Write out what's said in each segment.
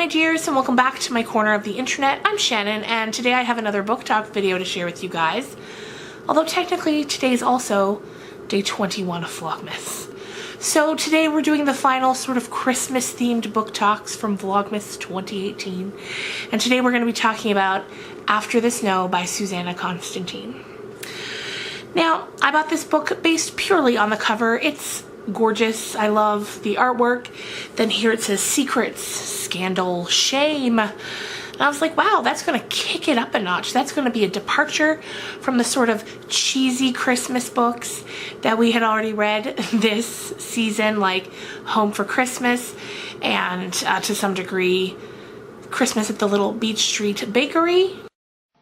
dears, and welcome back to my corner of the internet. I'm Shannon, and today I have another book talk video to share with you guys. Although technically today is also day 21 of Vlogmas. So today we're doing the final sort of Christmas themed book talks from Vlogmas 2018. And today we're going to be talking about After the Snow by Susannah Constantine. Now, I bought this book based purely on the cover. It's gorgeous. I love the artwork. Then here it says secrets, scandal, shame. And I was like, wow, that's going to kick it up a notch. That's going to be a departure from the sort of cheesy Christmas books that we had already read this season, like Home for Christmas and to some degree Christmas at the Little Beach Street Bakery.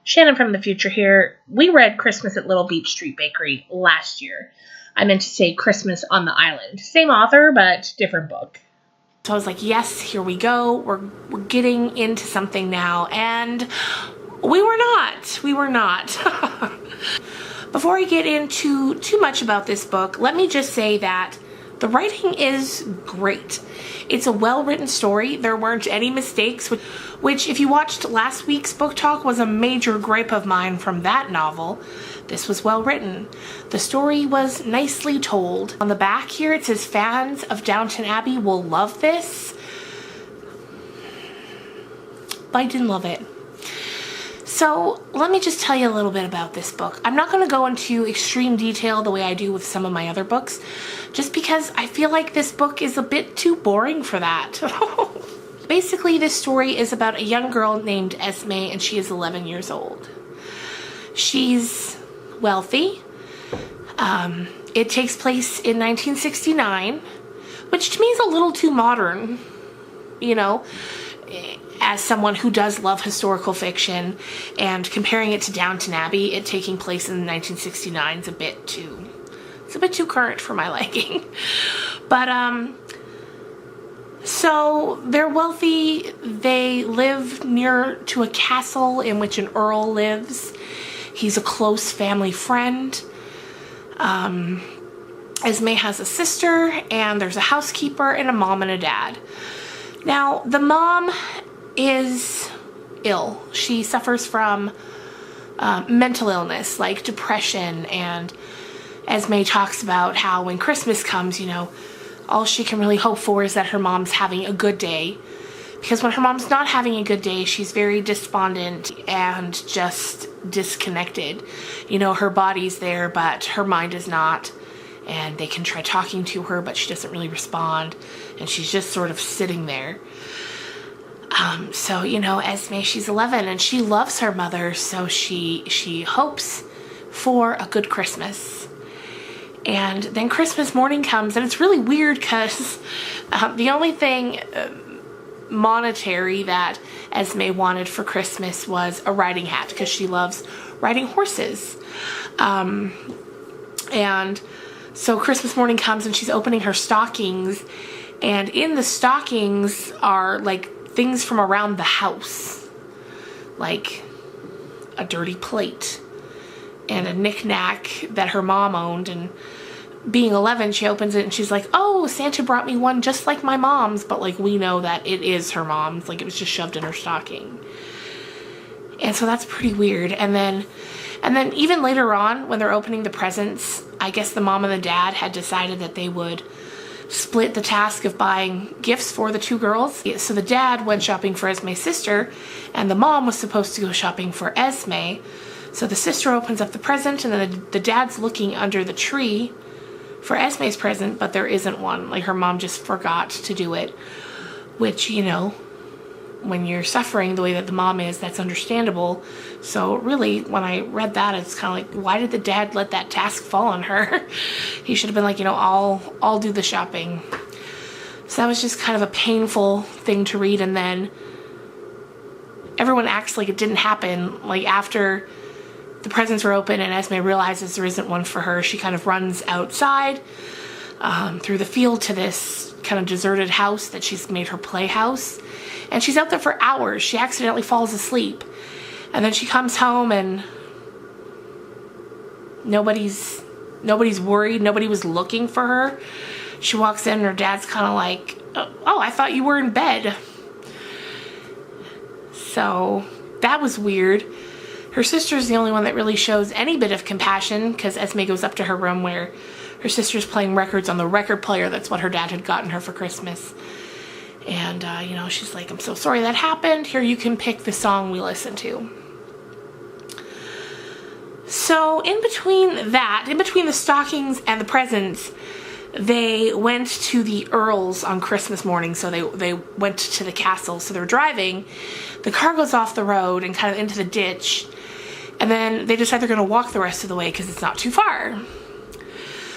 Shannon from the future here. We read Christmas at Little Beach Street Bakery last year. I meant to say Christmas on the Island. Same author, but different book. So I was like, yes, here we go. We're getting into something now. And we were not. We were not. Before I get into too much about this book, let me just say that the writing is great. It's a well-written story. There weren't any mistakes, which if you watched last week's book talk was a major gripe of mine from that novel. This was well written. The story was nicely told. On the back here it says fans of Downton Abbey will love this. But I didn't love it. So let me just tell you a little bit about this book. I'm not going to go into extreme detail the way I do with some of my other books, just because I feel like this book is a bit too boring for that. Basically, this story is about a young girl named Esme, and she is 11 years old. She's wealthy. It takes place in 1969, which to me is a little too modern, you know, as someone who does love historical fiction, and comparing it to Downton Abbey, it taking place in 1969 is a bit too current for my liking. But so they're wealthy. They live near to a castle in which an earl lives. He's a close family friend. Esme has a sister, and there's a housekeeper and a mom and a dad. Now, the mom is ill. She suffers from mental illness, like depression, and Esme talks about how when Christmas comes, you know, all she can really hope for is that her mom's having a good day. Because when her mom's not having a good day, she's very despondent and just disconnected. You know, her body's there, but her mind is not. And they can try talking to her, but she doesn't really respond. And she's just sort of sitting there. So, you know, Esme, she's 11 and she loves her mother. So she hopes for a good Christmas. And then Christmas morning comes, and it's really weird because the only thing monetary that Esme wanted for Christmas was a riding hat, because she loves riding horses. And so Christmas morning comes and she's opening her stockings, and in the stockings are like things from around the house, like a dirty plate and a knick-knack that her mom owned. And being 11, she opens it and she's like, oh, Santa brought me one just like my mom's, but like we know that it is her mom's, like it was just shoved in her stocking. And so that's pretty weird. And then even later on, when they're opening the presents, I guess the mom and the dad had decided that they would split the task of buying gifts for the two girls. So the dad went shopping for Esme's sister, and the mom was supposed to go shopping for Esme. So the sister opens up the present, and then the dad's looking under the tree for Esme's present, but there isn't one. Like, her mom just forgot to do it, which, you know, when you're suffering the way that the mom is, that's understandable. So really, when I read that, it's kind of like, why did the dad let that task fall on her? He should have been like, you know, I'll do the shopping. So that was just kind of a painful thing to read. And then everyone acts like it didn't happen. Like, after the presents were open and Esme realizes there isn't one for her, she kind of runs outside through the field to this kind of deserted house that she's made her playhouse. And she's out there for hours. She accidentally falls asleep. And then she comes home and nobody's worried. Nobody was looking for her. She walks in and her dad's kind of like, oh, I thought you were in bed. So that was weird. Her sister's the only one that really shows any bit of compassion, because Esme goes up to her room where her sister's playing records on the record player. That's what her dad had gotten her for Christmas. And, you know, she's like, I'm so sorry that happened. Here, you can pick the song we listen to. So in between the stockings and the presents, they went to the Earls on Christmas morning. So they went to the castle. So they're driving. The car goes off the road and kind of into the ditch. And then they decide they're going to walk the rest of the way because it's not too far.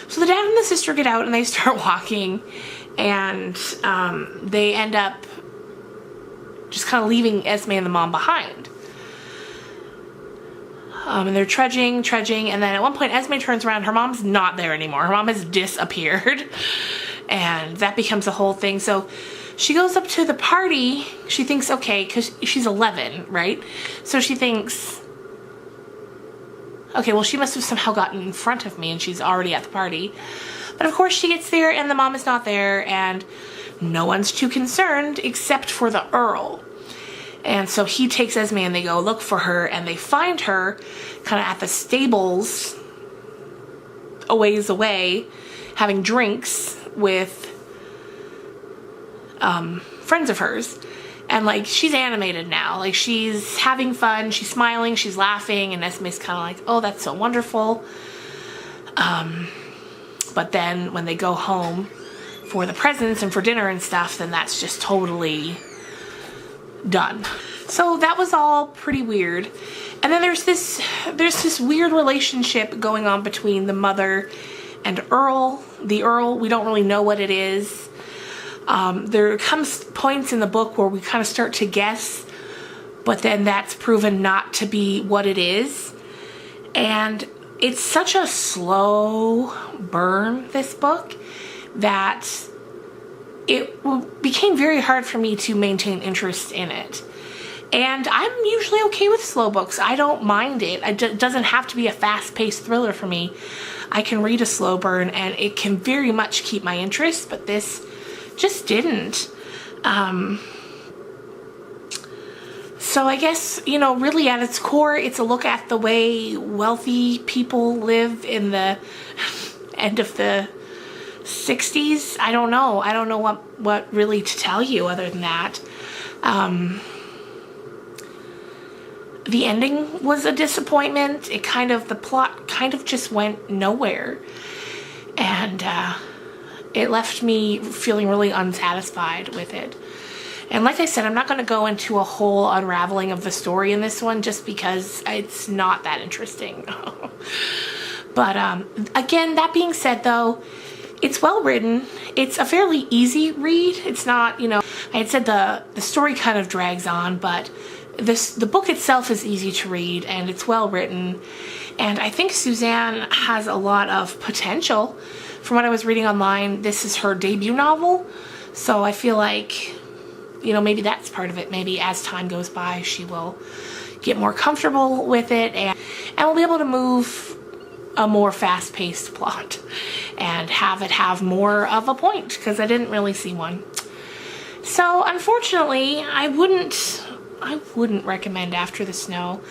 So the dad and the sister get out and they start walking. And they end up just kind of leaving Esme and the mom behind. And they're trudging, and then at one point Esme turns around. Her mom's not there anymore. Her mom has disappeared. And that becomes a whole thing. So she goes up to the party. She thinks, okay, because she's 11, right? So she thinks, okay, well, she must have somehow gotten in front of me and she's already at the party. But of course she gets there and the mom is not there and no one's too concerned except for the Earl. And so he takes Esme and they go look for her and they find her kind of at the stables a ways away having drinks with friends of hers. And like, she's animated now. Like, she's having fun, she's smiling, she's laughing, and Esme's kind of like, oh, that's so wonderful. But then when they go home for the presents and for dinner and stuff, then that's just totally done. So that was all pretty weird. And then there's this weird relationship going on between the mother and Earl. The Earl, we don't really know what it is. There comes points in the book where we kind of start to guess, but then that's proven not to be what it is. And it's such a slow burn, this book, that it became very hard for me to maintain interest in it. And I'm usually okay with slow books. I don't mind it. It doesn't have to be a fast-paced thriller for me. I can read a slow burn and it can very much keep my interest, but this just didn't. So I guess, you know, really at its core, it's a look at the way wealthy people live in the end of the 60s. I don't know. I don't know what really to tell you other than that. The ending was a disappointment. The plot kind of just went nowhere. And it left me feeling really unsatisfied with it. And like I said, I'm not going to go into a whole unraveling of the story in this one just because it's not that interesting. But again, that being said though, it's well written. It's a fairly easy read. It's not, you know, I had said the story kind of drags on, but the book itself is easy to read and it's well written. And I think Suzanne has a lot of potential. From what I was reading online, this is her debut novel. So I feel like, you know, maybe that's part of it. Maybe as time goes by, she will get more comfortable with it and we'll be able to move a more fast-paced plot and have it have more of a point, because I didn't really see one. So unfortunately, I wouldn't recommend After the Snow,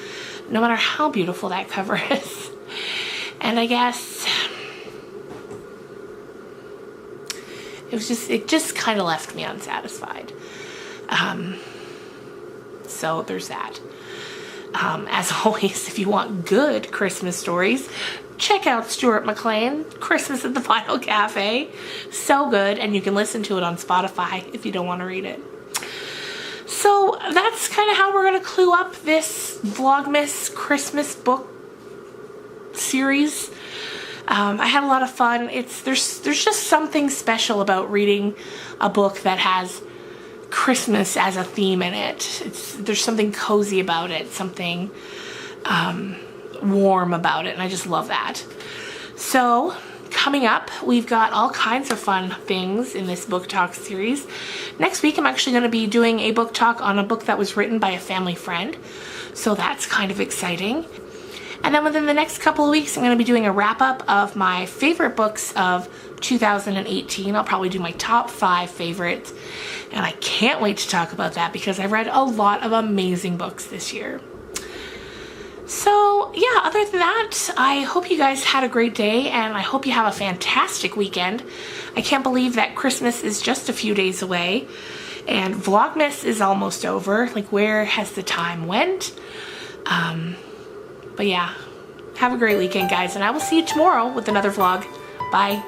no matter how beautiful that cover is. And I guess it just kind of left me unsatisfied. So there's that. As always, if you want good Christmas stories, check out Stuart McLean, Christmas at the Final Cafe. So good, and you can listen to it on Spotify if you don't want to read it. So that's kind of how we're going to clue up this Vlogmas Christmas book series. I had a lot of fun. There's just something special about reading a book that has Christmas as a theme in it. There's something cozy about it, something warm about it, and I just love that. So coming up, we've got all kinds of fun things in this book talk series. Next week, I'm actually going to be doing a book talk on a book that was written by a family friend, so that's kind of exciting. And then within the next couple of weeks, I'm going to be doing a wrap-up of my favorite books of 2018. I'll probably do my top 5 favorites, and I can't wait to talk about that because I read a lot of amazing books this year. So yeah, other than that, I hope you guys had a great day, and I hope you have a fantastic weekend. I can't believe that Christmas is just a few days away, and Vlogmas is almost over. Like, where has the time went? But yeah, have a great weekend, guys, and I will see you tomorrow with another vlog. Bye.